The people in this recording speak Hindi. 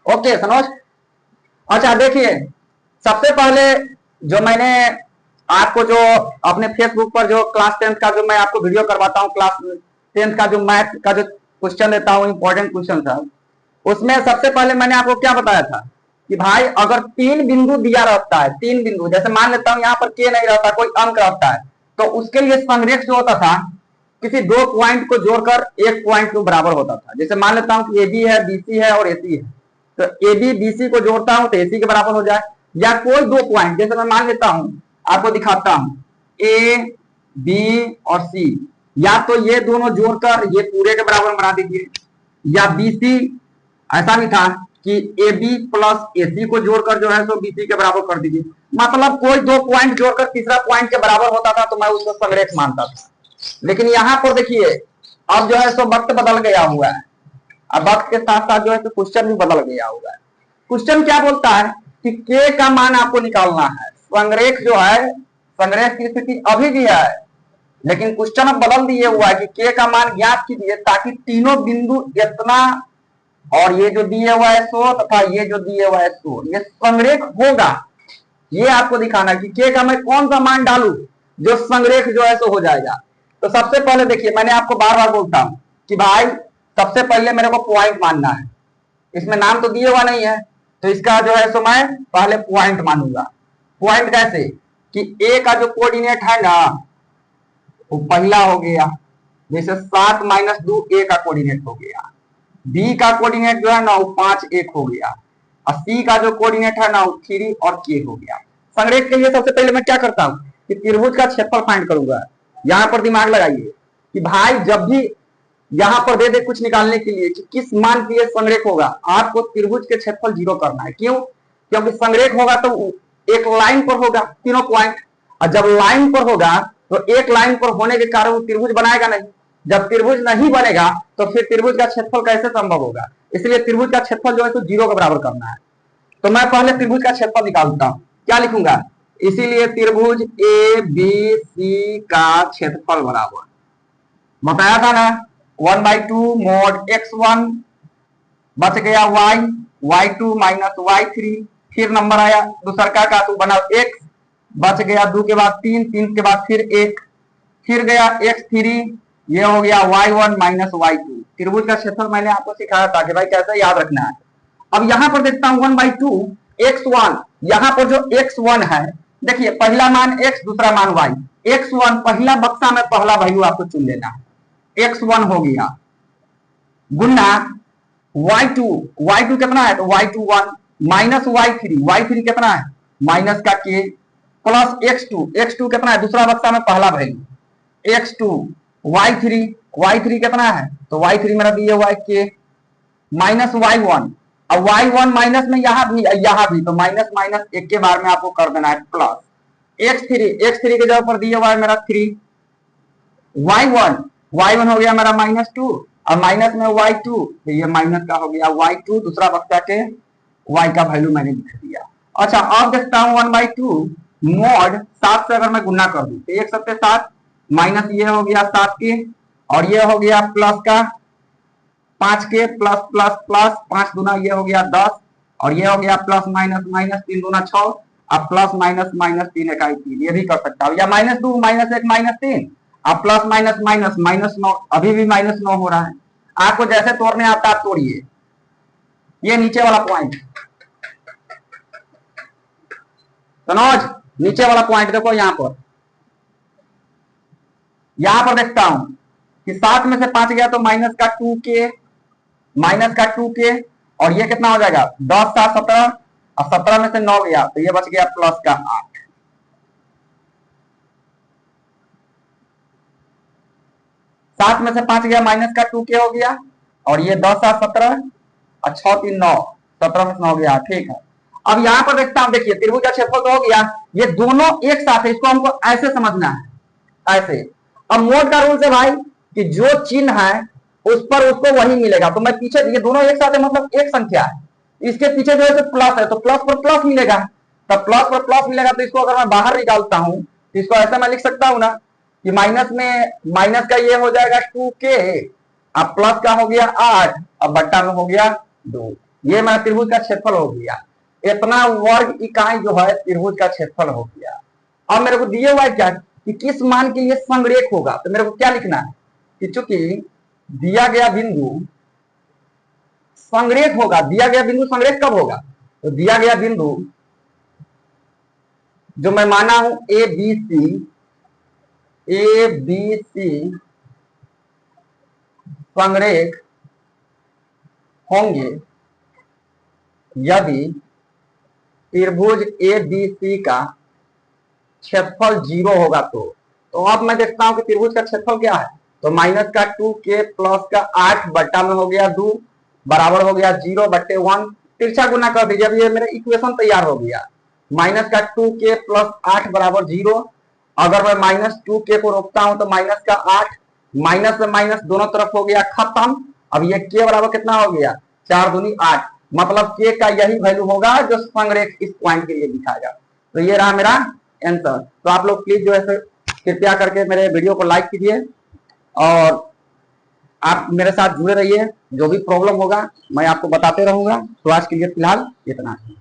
ओके सनोज। अच्छा देखिए, सबसे पहले जो मैंने आपको जो अपने फेसबुक पर जो क्लास 10th का जो मैं आपको वीडियो करवाता हूँ, क्लास 10th का जो मैथ का जो क्वेश्चन देता हूँ, इंपॉर्टेंट क्वेश्चन था, उसमें सबसे पहले मैंने आपको क्या बताया था कि भाई अगर तीन बिंदु दिया रहता है, तीन बिंदु, जैसे मान लेता हूं यहाँ पर के नहीं रहता, कोई अंक रहता है, तो उसके लिए संरेख जो होता था किसी दो पॉइंट को जोड़कर एक पॉइंट के बराबर होता था। जैसे मान लेता हूं कि ए बी है, बी सी है और ए सी है, तो ए बी बी सी को जोड़ता हूं तो ए सी के बराबर हो जाए। या कोई दो पॉइंट, जैसे मैं मान लेता हूं, आपको दिखाता हूं, ए बी और सी, या तो ये दोनों जोड़कर ये पूरे के बराबर बना दीजिए, या बी सी ऐसा भी था कि ए बी प्लस ए सी को जोड़कर जो है तो बी सी के बराबर कर दीजिए। मतलब कोई दो पॉइंट जोड़कर तीसरा पॉइंट के बराबर होता था तो मैं उसको संरेख मानता था। लेकिन यहां पर देखिए, अब जो है सो वक्त बदल गया हुआ है, अब वक्त के साथ साथ जो है तो क्वेश्चन भी बदल गया हुआ है। क्वेश्चन क्या बोलता है कि के का मान आपको निकालना है। संरेख जो है, संरेख की स्थिति अभी भी है, लेकिन क्वेश्चन अब बदल दिए हुआ है कि के का मान ज्ञात कीजिए ताकि तीनों बिंदु इतना और ये जो दिए हुआ है 100 तथा ये जो दिए हुआ है 100 ये संरेख होगा। ये आपको दिखाना कि के का मैं कौन सा मान डालू जो संरेख जो है सो हो जाएगा। तो सबसे पहले देखिए, मैंने आपको बार बार बोलता हूं कि भाई सबसे पहले मेरे को पॉइंट मानना है। इसमें नाम तो दिए हुआ नहीं है, तो इसका जो है सो मैं पहले पॉइंट मानूंगा। पॉइंट कैसे कि ए का जो कोऑर्डिनेट है ना वो पहला हो गया, जैसे 7 - 2 ए का कोऑर्डिनेट हो गया। बी का कोऑर्डिनेट जो है ना वो 5 1 हो गया, और सी का जो कोऑर्डिनेट है ना वो 3 और के हो गया। संरेख के लिए सबसे पहले मैं क्या करता हूं कि त्रिभुज का क्षेत्रफल फाइंड करूंगा। यहां पर दिमाग लगाइए कि भाई जब भी यहां पर दे दे कुछ निकालने के लिए कि किस मान की संरेख होगा, आपको त्रिभुज के क्षेत्रफल 0 करना है। क्यों? क्योंकि संरेख होगा तो एक लाइन पर होगा तीनों पॉइंट, और जब लाइन पर होगा तो एक लाइन पर होने के कारण वो त्रिभुज बनाएगा नहीं। जब त्रिभुज नहीं बनेगा तो फिर त्रिभुज का क्षेत्रफल कैसे संभव होगा? इसलिए त्रिभुज का क्षेत्रफल जो है तो 0 के बराबर करना है। तो मैं पहले त्रिभुज का क्षेत्रफल निकालता हूं, क्या लिखूंगा? इसीलिए त्रिभुज ए बी सी का क्षेत्रफल बराबर बताया था ना 1/2 mod x1 बच गया y, y2 - y3, फिर नंबर आया दूसरा का तो बना x, बच गया 2 के बाद 3, 3 के बाद फिर 1, फिर गया x3, ये हो गया y1 - y2। त्रिभुज का क्षेत्रफल मैंने आपको सिखाया था कि भाई कैसे याद रखना है। अब यहां पर देखता हूं 1/2 x1, यहां पर जो x1 है, देखिए पहला मान x, दूसरा मान y। x1 पहला बक्सा में पहला वैल्यू आपको चुन लेना है, x1 हो गया, गुना y2, y2 कितना है तो y2 1, माइनस y3 कितना है माइनस का k, प्लस x2 कितना है दूसरा बक्सा में पहला वैल्यू x2, y3 कितना है तो y3 मेरा दिया हुआ है k, माइनस y1, अब y1 माइनस में यहां भी तो माइनस माइनस एक के बार में आपको कर देना है प्लस x3 के जगह पर दिया हुआ है मेरा 3, y1 हो गया मेरा -2, और माइनस में y2 तो ये माइनस का हो गया y2, दूसरा बक्सा के y का वैल्यू मैंने लिख दिया। अच्छा अब देखता हूं 1/2 mod 7 से अगर मैं गुना कर दूं तो 1 7 7, माइनस ये हो गया 7 के, और ये हो गया प्लस का 5 के, प्लस प्लस प्लस 5 दूना ये हो गया 10, और ये हो गया प्लस माइनस माइनस 3 दूना 6, अब प्लस माइनस माइनस 3 इकाई 3, ये भी कर सकता हूं, या -2 -1 -3, अब प्लस माइनस माइनस -9, अभी भी -9 हो रहा है। आपको जैसे तोड़ने आता आप तोड़िए। ये नीचे वाला पॉइंट तनोज, नीचे वाला पॉइंट देखो, यहां पर देखता हूं कि 7 में से 5 गया तो माइनस का 2 के, और ये कितना हो जाएगा 10 7 17, और 17 में से 9 गया तो ये बच गया प्लस का 8। 7 में से 5 गया माइनस का 2 के हो गया, और ये 10 7 17, और 6 3 9, 17 में से 9 गया, ठीक है। अब यहां पर देखता हूं, देखिए त्रिभुज का क्षेत्रफल तो हो गया, ये दोनों एक साथ है, इसको हमको ऐसे समझना है, ऐसे। अब मोड का रूल है भाई कि जो चिन्ह है उस पर उसको वही मिलेगा, तो मैं पीछे, ये दोनों एक साथ है मतलब एक संख्या है, इसके पीछे जो है प्लस है तो प्लस पर प्लस मिलेगा, तब प्लस पर प्लस मिलेगा, तो इसको अगर मैं बाहर निकालता हूं तो इसको ऐसा मैं लिख सकता हूं ना कि माइनस में माइनस का ये हो जाएगा 2 के, अब प्लस का हो गया 8, अब बट्टा में हो गया 2। ये मेरा त्रिभुज का क्षेत्रफल हो गया, इतना वर्ग इकाई जो है त्रिभुज का क्षेत्रफल हो गया। अब मेरे को दिए हुआ है क्या कि किस मान के लिए संरेख होगा, तो मेरे को क्या लिखना है कि चूंकि दिया गया बिंदु संरेख होगा, दिया गया बिंदु संरेख कब होगा, तो दिया गया बिंदु जो मैं माना हूं ए बी सी संरेख होंगे यदि त्रिभुज ए बी सी का क्षेत्रफल 0 होगा। तो अब मैं देखता हूं कि त्रिभुज का क्षेत्रफल क्या है, तो माइनस का 2k प्लस का 8 बट्टा में हो गया 2 बराबर हो गया 0/1, तिरछा गुना कर दीजिए। अब ये मेरा इक्वेशन तैयार हो गया, माइनस का 2k प्लस 8 बराबर 0। अगर मैं माइनस 2k को रोकता हूं तो माइनस का 8, माइनस से माइनस दोनों तरफ हो गया खत्म। अब ये k बराबर कितना हो गया, 4 दूनी 8, मतलब k का यही वैल्यू होगा जो संरेख इस पॉइंट के लिए दिखाएगा। तो ये रहा मेरा आंसर। तो आप लोग प्लीज जो है कृपया करके मेरे वीडियो को लाइक कीजिए और आप मेरे साथ जुड़े रहिए, जो भी प्रॉब्लम होगा मैं आपको बताते रहूंगा। तो आज के लिए फिलहाल इतना ही।